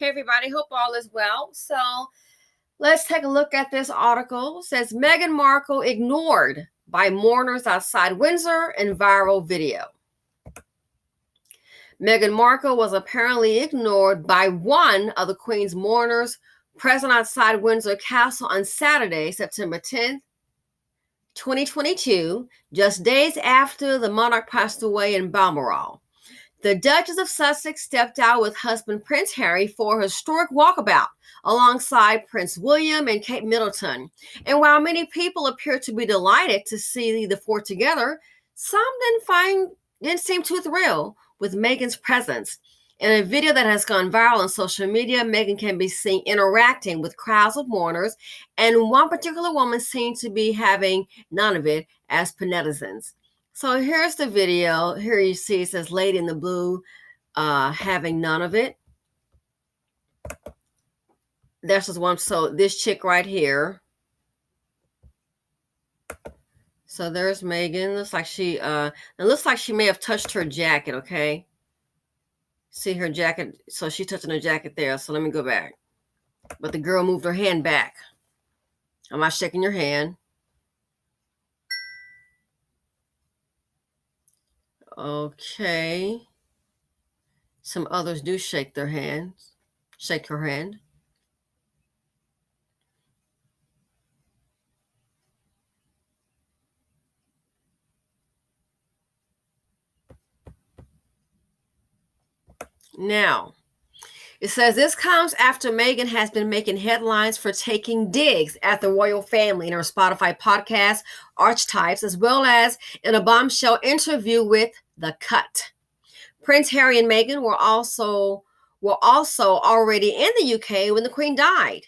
Hey everybody, hope all is well. So let's take a look at this article. It says Meghan Markle ignored by mourners outside Windsor in viral video. Meghan Markle was apparently ignored by one of the Queen's mourners present outside Windsor Castle on Saturday, September 10th, 2022, just days after the monarch passed away in Balmoral. The Duchess of Sussex stepped out with husband Prince Harry for a historic walkabout alongside Prince William and Kate Middleton. And while many people appear to be delighted to see the four together, some didn't seem too thrilled with Meghan's presence. In a video that has gone viral on social media, Meghan can be seen interacting with crowds of mourners, and one particular woman seemed to be having none of it, as per netizens. So here's the video. Here you see it says Lady in the Blue having none of it. That's just one. So this chick right here. So there's Meghan. It looks like she may have touched her jacket, okay? See her jacket. So she's touching her jacket there. So let me go back. But the girl moved her hand back. I'm not shaking your hand. Okay. Some others do shake their hands. Shake her hand. Now, it says this comes after Meghan has been making headlines for taking digs at the royal family in her Spotify podcast, Archetypes, as well as in a bombshell interview with The Cut. Prince Harry and Meghan were also already in the UK when the Queen died,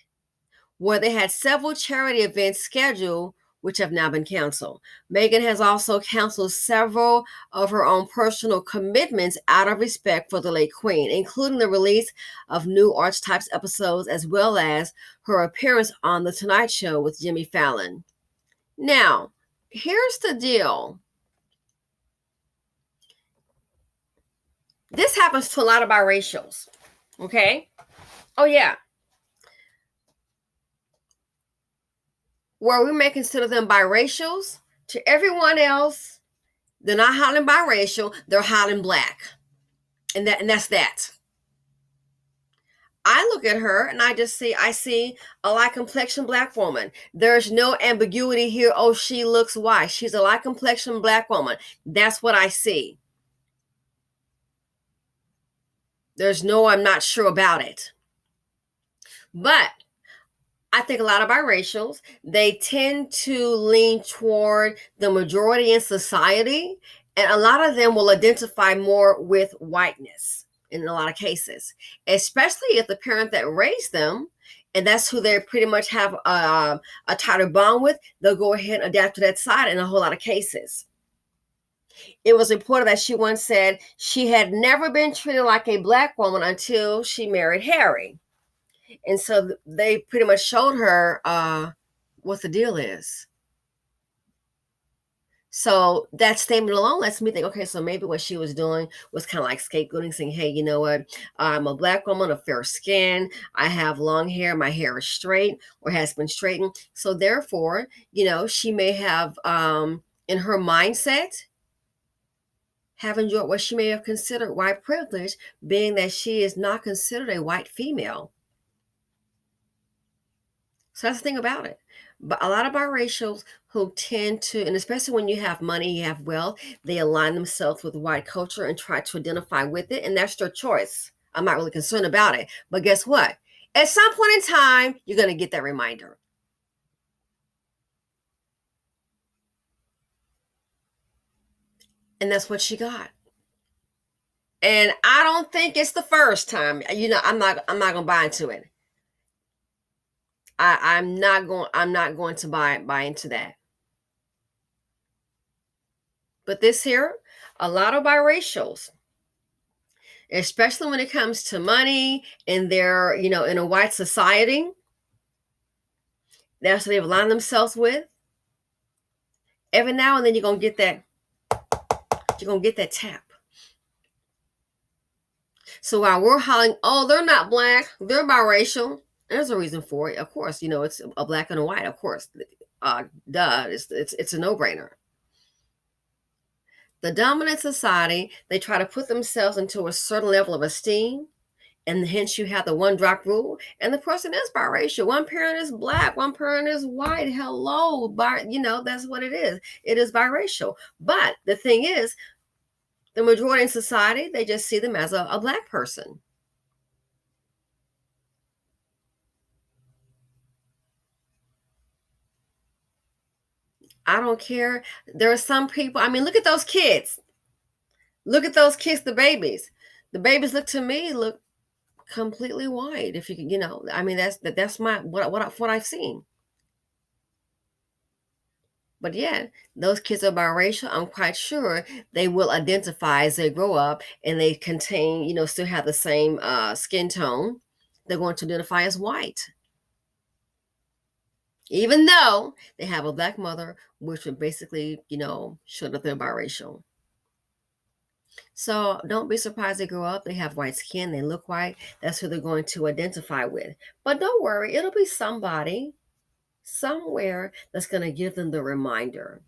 where they had several charity events scheduled, which have now been canceled. Meghan has also canceled several of her own personal commitments out of respect for the late Queen, including the release of new Archetypes episodes, as well as her appearance on The Tonight Show with Jimmy Fallon. Now, here's the deal. This happens to a lot of biracials, okay? Oh, yeah. Where we may consider them biracials, to everyone else, they're not hollering biracial, they're hollering black. And that's that. I look at her and I see a light complexion black woman. There's no ambiguity here. Oh, she looks white. She's a light complexion black woman. That's what I see. There's no, I'm not sure about it. But I think a lot of biracials, they tend to lean toward the majority in society, and a lot of them will identify more with whiteness in a lot of cases, especially if the parent that raised them, and that's who they pretty much have a tighter bond with, they'll go ahead and adapt to that side in a whole lot of cases. It was reported that she once said she had never been treated like a black woman until she married Harry. And so they pretty much showed her what the deal is. So that statement alone lets me think, okay, so maybe what she was doing was kind of like scapegoating, saying, hey, you know what? I'm a black woman of fair skin. I have long hair. My hair is straight or has been straightened. So therefore, she may have, in her mindset, have enjoyed what she may have considered white privilege, being that she is not considered a white female. So that's the thing about it. But a lot of biracials who tend to, and especially when you have money, you have wealth, they align themselves with white culture and try to identify with it. And that's their choice. I'm not really concerned about it. But guess what? At some point in time, you're going to get that reminder. And that's what she got. And I don't think it's the first time. I'm not going to buy into it. I'm not going to buy into that. But this here, a lot of biracials, especially when it comes to money and they're, in a white society, that's what they've aligned themselves with. Every now and then you're going to get that tap. So while we're hollering, oh, they're not black, they're biracial, there's a reason for it. Of course, it's a black and a white. Of course, duh, it's a no-brainer. The dominant society, they try to put themselves into a certain level of esteem, and hence you have the one drop rule, and the person is biracial. One parent is black, one parent is white. Hello, that's what it is. It is biracial. But the thing is, the majority in society, they just see them as a black person. I don't care. There are some people, I mean, look at those kids. Look at those kids, the babies. The babies look to me look completely white. If I mean, that's my what I've seen. But yeah, those kids are biracial. I'm quite sure they will identify as they grow up, and they contain, still have the same skin tone. They're going to identify as white, even though they have a black mother, which would basically, show that they're biracial. So don't be surprised they grow up, they have white skin, they look white. That's who they're going to identify with. But don't worry, it'll be somebody somewhere that's going to give them the reminder.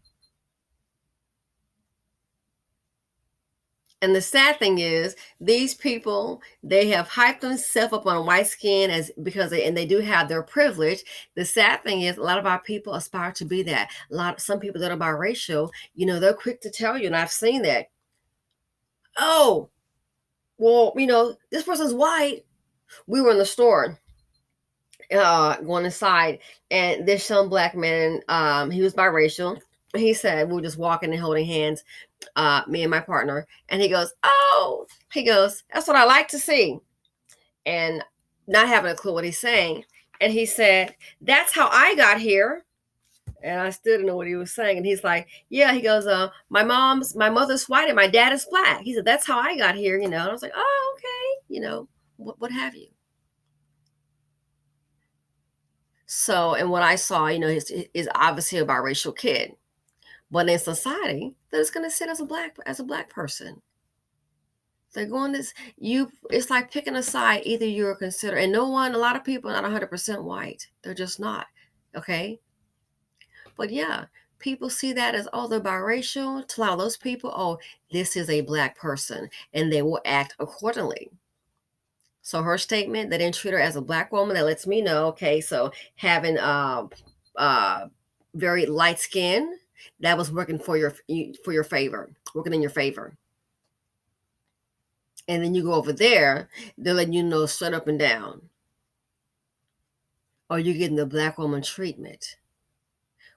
And the sad thing is, these people, they have hyped themselves up on white skin and they do have their privilege. The sad thing is, a lot of our people aspire to be that. Some people that are biracial, they're quick to tell you, and I've seen that. Oh, well, this person's white. We were in the store, going inside, and there's some black man. He was biracial. He said we were just walking and holding hands, me and my partner, and he goes, "Oh," he goes, "That's what I like to see," and not having a clue what he's saying. And he said, "That's how I got here." And I still didn't know what he was saying. And he's like, "Yeah," he goes, my mother's white and my dad is black." He said, "That's how I got here," And I was like, "Oh, okay," what have you. So, and what I saw, is obviously a biracial kid, but in society, that is going to sit as a black person. They're going this you. It's like picking a side. Either you're considered, and no one. A lot of people are not 100% white. They're just not. Okay, but yeah, people see that as, oh, they're biracial. To allow those people, oh, this is a black person, and they will act accordingly. So her statement, they didn't treat her as a black woman, that lets me know, okay, so having uh very light skin, that was working for your favor, working in your favor. And then you go over there, they're letting you know straight up and down, or you're getting the black woman treatment.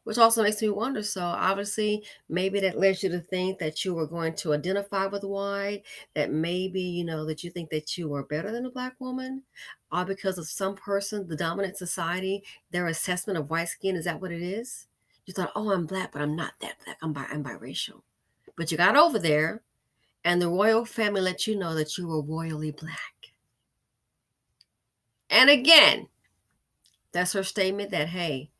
Which also makes me wonder, so obviously, maybe that led you to think that you were going to identify with white, that maybe, that you think that you were better than a black woman, all because of some person, the dominant society, their assessment of white skin. Is that what it is? You thought, oh, I'm black, but I'm not that black. I'm biracial. But you got over there, and the royal family let you know that you were royally black. And again, that's her statement that, hey,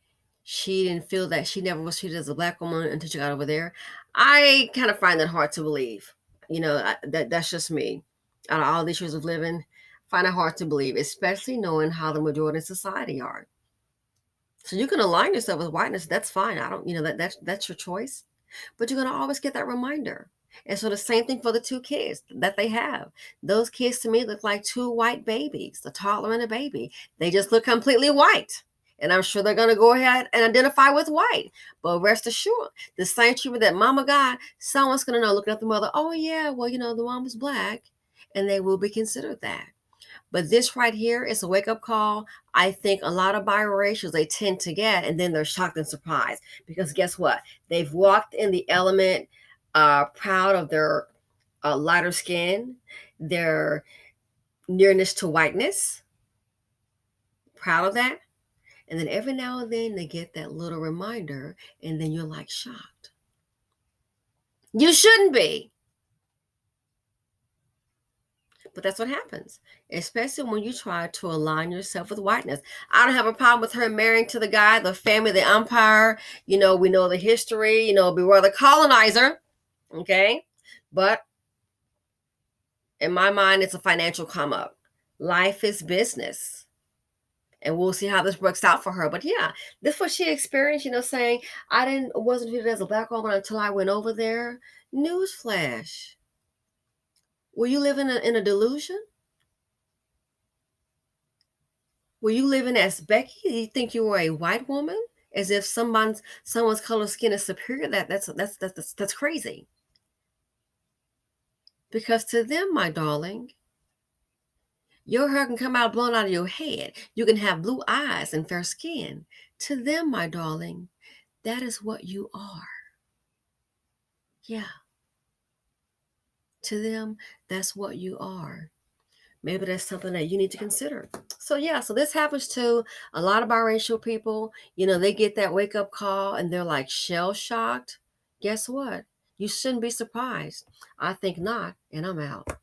she didn't feel that she never was treated as a black woman until she got over there. I kind of find that hard to believe. That's just me. Out of all these years of living, find it hard to believe, especially knowing how the majority of society are. So you can align yourself with whiteness. That's fine. I don't, that's your choice. But you're gonna always get that reminder. And so the same thing for the two kids that they have. Those kids to me look like two white babies, a toddler and a baby. They just look completely white. And I'm sure they're going to go ahead and identify with white. But rest assured, the same treatment that mama got, someone's going to know, looking at the mother, oh, yeah, well, the mom was black. And they will be considered that. But this right here is a wake-up call. I think a lot of biracials, they tend to get, and then they're shocked and surprised. Because guess what? They've walked in the element, proud of their lighter skin, their nearness to whiteness, proud of that. And then every now and then they get that little reminder, and then you're like shocked. You shouldn't be. But that's what happens, especially when you try to align yourself with whiteness. I don't have a problem with her marrying to the guy, the family, the empire. We know the history, beware the colonizer. Okay. But In my mind, it's a financial come up. Life is business. And we'll see how this works out for her. But yeah, this is what she experienced, saying, wasn't treated as a black woman until I went over there. Newsflash. Were you living in a delusion? Were you living as Becky? Do you think you were a white woman? As if someone's color skin is superior? That's crazy. Because to them, my darling, your hair can come out blown out of your head. You can have blue eyes and fair skin. To them, my darling, that is what you are. Yeah. To them, that's what you are. Maybe that's something that you need to consider. So yeah, so this happens to a lot of biracial people. They get that wake up call and they're like shell shocked. Guess what? You shouldn't be surprised. I think not, and I'm out.